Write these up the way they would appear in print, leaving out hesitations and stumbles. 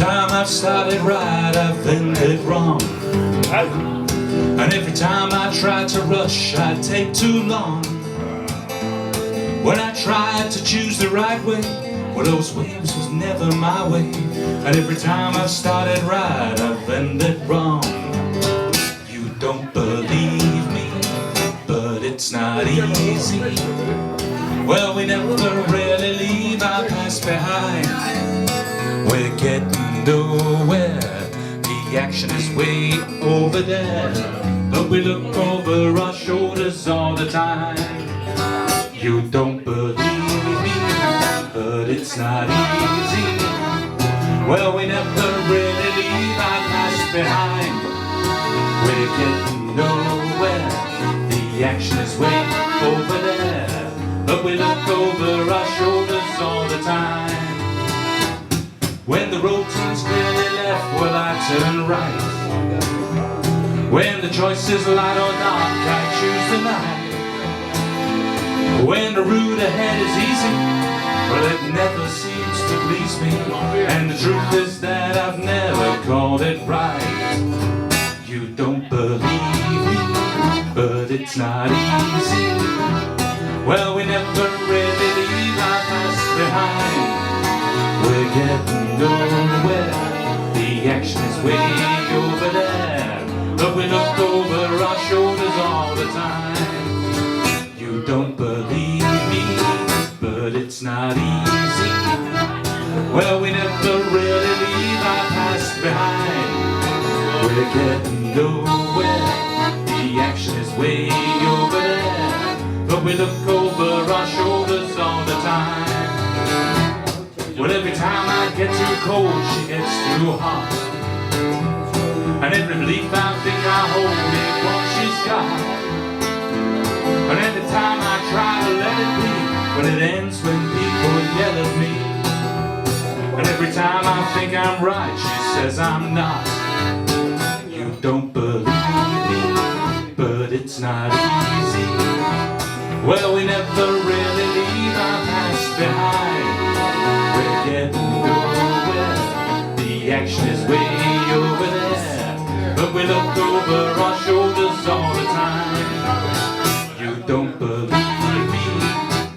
time I've started right, I've ended wrong. And every time I tried to rush, I'd take too long. When I tried to choose the right way, well, those waves was never my way. And every time I've started right, I've ended wrong. You don't believe me, but it's not easy. Well, we never really leave our past behind. We're getting nowhere, the action is way over there, but we look over our shoulders all the time. You don't believe me, but it's not easy. Well, we never really leave our past behind. We're getting nowhere, the action is way over there, but we look over our shoulders all the time. When the road turns clearly left, well, I turn right. When the choice is light or dark, I choose the night. When the route ahead is easy, well, it never seems to please me. And the truth is that I've never called it right. You don't believe me, but it's not easy. Well, we never really leave our past behind. We're getting nowhere, the action is way over there, but we look over our shoulders all the time. You don't believe me, but it's not easy. Well, we never really leave our past behind. We're getting nowhere, the action is way over there, but we look over our shoulders all the time. Well, every time I get too cold, she gets too hot. And every belief I think I hold is what she's got. And every time I try to let it be, well, it ends when people yell at me. And every time I think I'm right, she says I'm not. You don't believe me, but it's not easy. Well, we never really leave our past behind. We're getting nowhere, the action is way over there, but we look over our shoulders all the time. You don't believe me,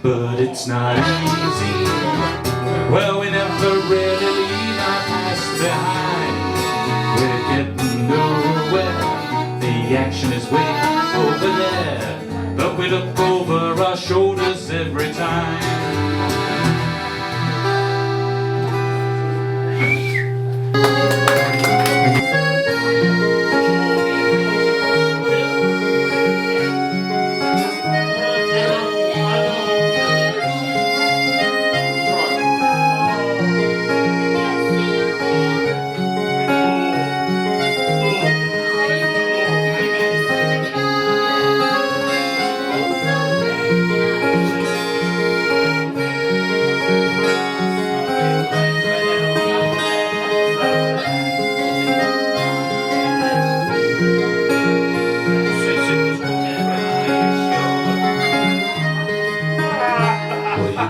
but it's not easy. Well, we never really leave our past behind. We're getting nowhere, the action is way over there, but we look over our shoulders every time.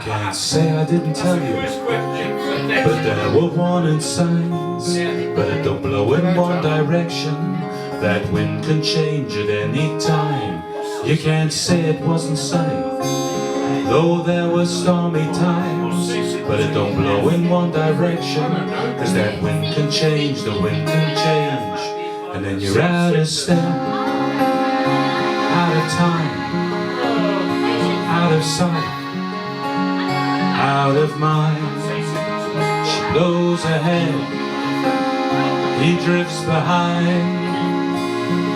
Can't say I didn't tell you, but there were warning signs. But it don't blow in one direction, that wind can change at any time. You can't say it wasn't sunny, though there were stormy times. But it don't blow in one direction, cause that wind can change, the wind can change. And then you're out of step, out of time, out of sight, out of mind. She blows ahead, he drifts behind.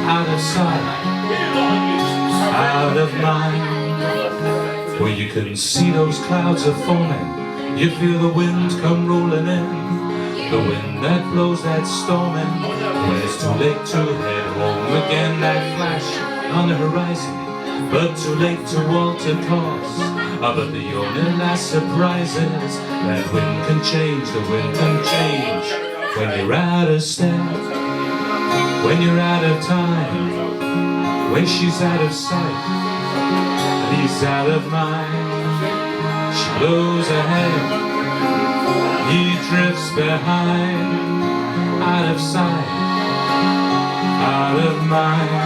Out of sight, out of mind. Where you can see those clouds are forming, you feel the wind come rolling in, the wind that blows that storm in. When it's too late to head home again, that flash on the horizon, but too late to alter course. But the only last surprise is that wind can change, the wind can change. When you're out of step, when you're out of time, when she's out of sight, and he's out of mind. She blows ahead, he drifts behind. out of sight, out of mind.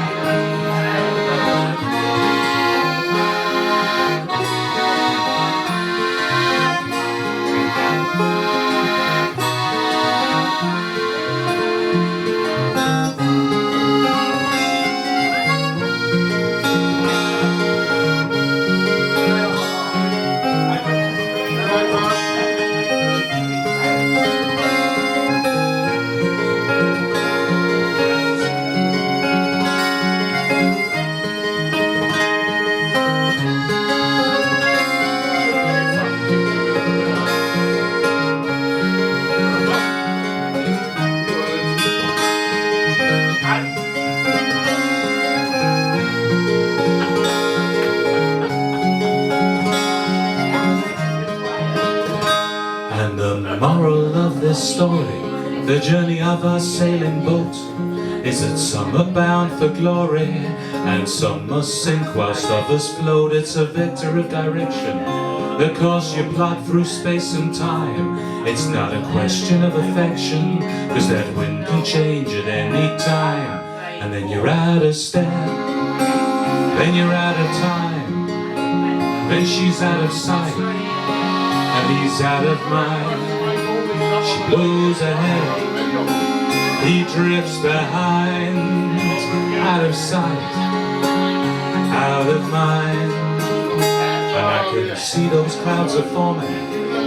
And the moral of this story, the journey of a sailing boat, is that some are bound for glory and some must sink whilst others float. It's a vector of direction, the course you plot through space and time. It's not a question of affection, cause that wind can change at any time. And then you're out of step, then you're out of time, then she's out of sight, and he's out of mind. She blows ahead, he drifts behind, out of sight, out of mind. And I could see those clouds are forming,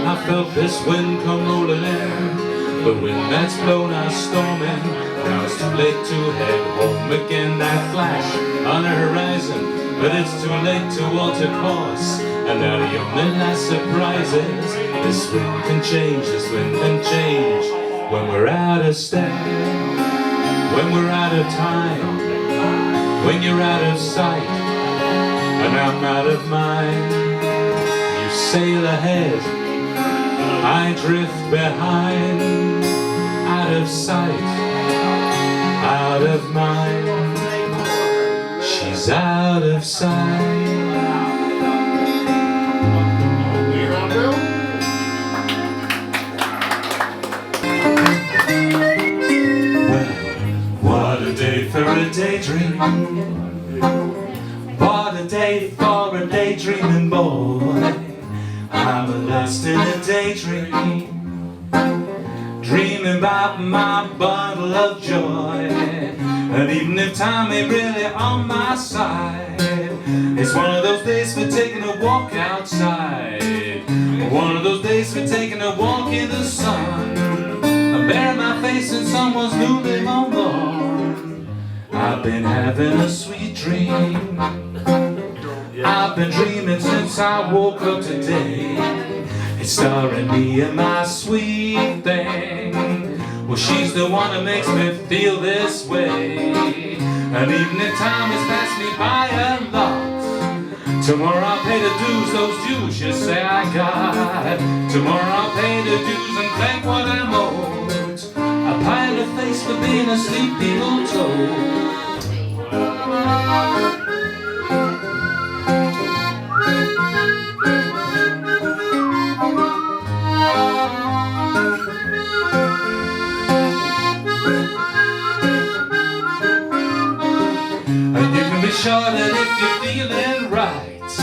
I felt this wind come rolling in. The wind that's blown us storming, now it's too late to head home again. That flash on the horizon, but it's too late to alter course. And now the only last surprise is this wind can change, this wind can change. When we're out of step, when we're out of time, when you're out of sight, and I'm out of mind. You sail ahead, I drift behind, out of sight, out of mind. She's out of sight. What a day for a daydream. What a day for a daydreaming boy. I'm lost in a daydream, dreaming about my bundle of joy. And even if time ain't really on my side, it's one of those days for taking a walk outside, one of those days for taking a walk in the sun. I'm burying my face in someone's newly mown lawn. I've been having a sweet dream, I've been dreaming since I woke up today. It's starring me and my sweet thing. Well, she's the one that makes me feel this way. And even if time has passed me by a lot, tomorrow I'll pay the dues, those dues you say I got. Tomorrow I'll pay the dues and thank what I'm owed. A pie in the face for being a sleepy old toad. Be sure that if you're feeling right,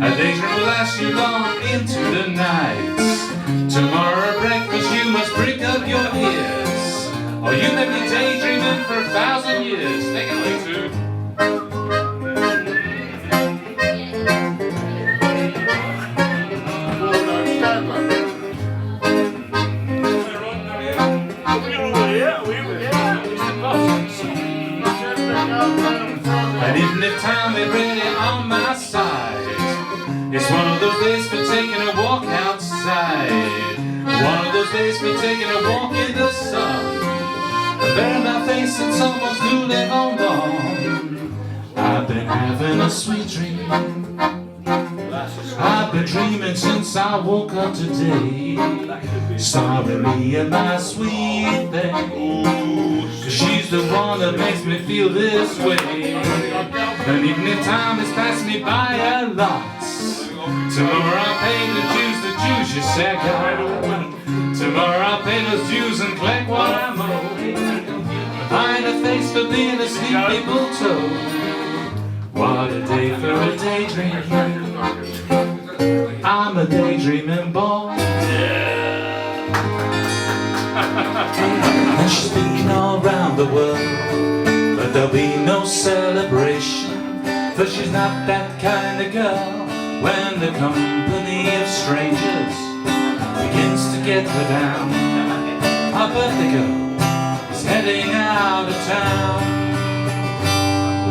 a daydream will last you long into the night. Tomorrow at breakfast you must prick up your ears, or you may be daydreaming for 1,000 years. Take it away, too. And even if time ain't really on my side, it's one of those days for taking a walk outside, one of those days for taking a walk in the sun. I bury my face in someone's newly mown lawn. I've been having a sweet dream, I've been dreaming since I woke up today. Starring me and my sweet thing, 'cause she's the one that makes me feel this way. And even if time has passed me by a lot, tomorrow I'll pay the dues you say I got. Tomorrow I'll pay those dues and collect what I'm owed. for being a sleepy bulldog. What a day for a daydream. I'm a daydreaming boy. And she's been all around the world, but there'll be no celebration, for she's not that kind of girl. When the company of strangers begins to get her down, our birthday girl is heading out of town.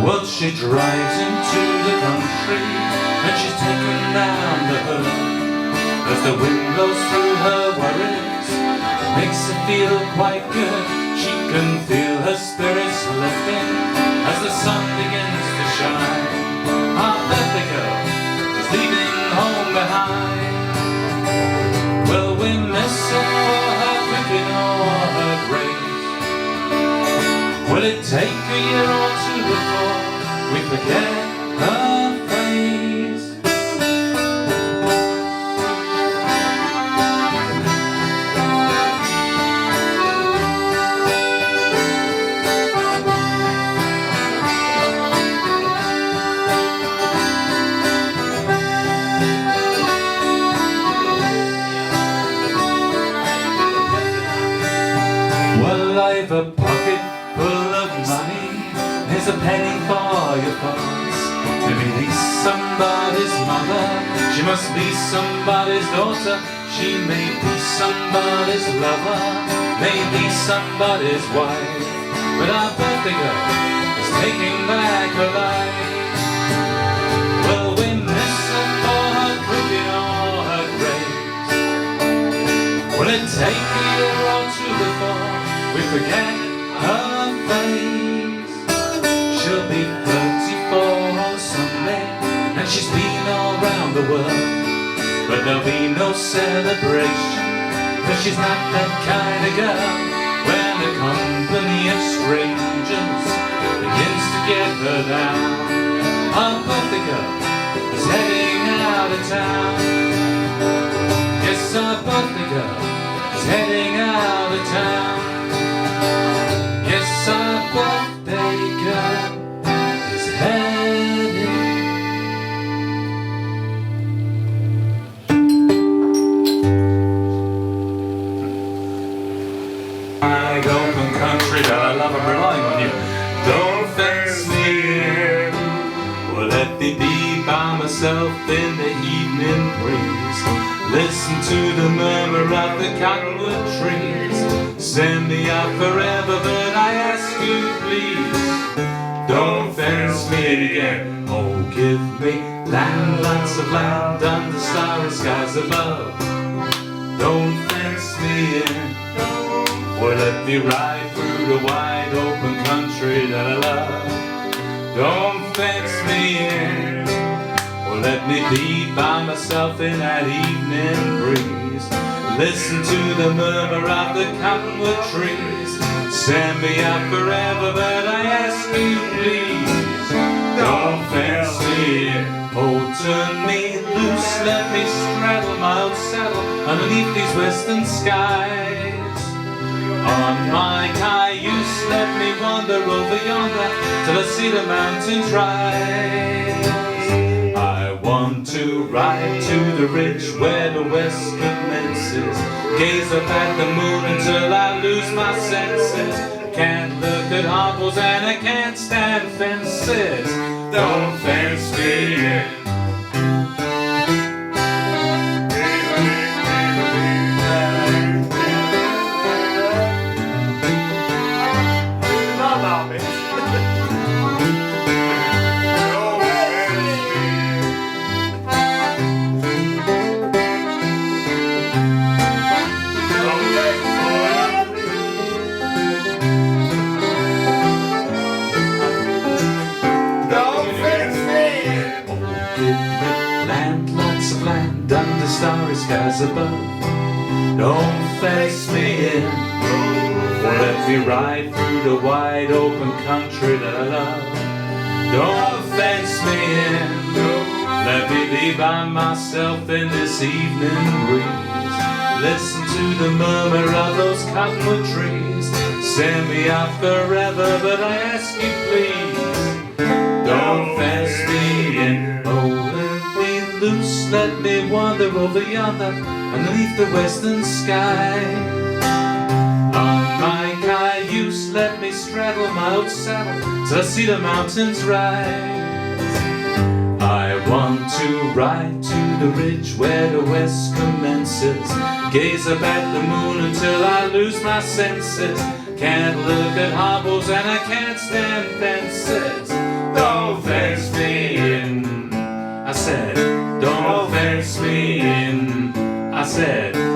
Well, she drives into the country and she's taken down the hood. As the wind blows through her worries, makes her feel quite good. She can feel her spirits lifting as the sun begins to shine. Our birthday girl is leaving home behind. Well, we miss her for her cooking or her grace. Will it take a year or two before we forget her face? Well, I've a pocket full of money. Here's a penny for your thoughts. Maybe somebody's mother, she must be somebody's daughter. She may be somebody's lover, maybe somebody's wife. But our birthday girl is taking back her life. Well, we miss her for her cooking or her grace. Will it take a year or two before we forget her face? She'll be 34 on Sunday, and she's been all around the world, but there'll be no celebration, cause she's not that kind of girl. When the company of strangers begins to get her down, our birthday girl is heading out of town. Yes, our birthday girl is heading out of town. Yes, our birthday girl is heading. Wide open country that I love, I'm relying on you. Don't fence me in. Well, let me be by myself in the evening breeze. Listen to the murmur of the cottonwood trees. Send me out forever, but I ask you please, don't fence me in again. Oh, give me land, lots of land under starry skies above. Don't fence me in. Or let me ride through the wide open country that I love. Don't fence me in. Or let me be by myself in that evening breeze. Listen to the murmur of the cottonwood trees. Send me out forever, but I ask you please, don't fence me in. Oh, turn me loose, let me straddle my old saddle underneath these western skies. On my cayuse, let me wander over yonder till I see the mountains rise. I want to ride to the ridge where the west commences, gaze up at the moon until I lose my senses. Can't look at hovels and I can't stand fences. Don't fence me in. Under starry skies above. Don't fence me in. Or let me ride through the wide open country that I love. Don't fence me in. Let me be by myself in this evening breeze. Listen to the murmur of those cottonwood trees. send me off forever, but I ask you please, don't fence me in. Oh, let me loose, let me wander over yonder, underneath the western sky. On my cayuse, let me straddle my old saddle till I see the mountains rise. I want to ride to the ridge where the west commences, gaze up at the moon until I lose my senses. Can't look at hobbles and I can't stand fences. Don't fence me in, I said. Don't fence me in, I said.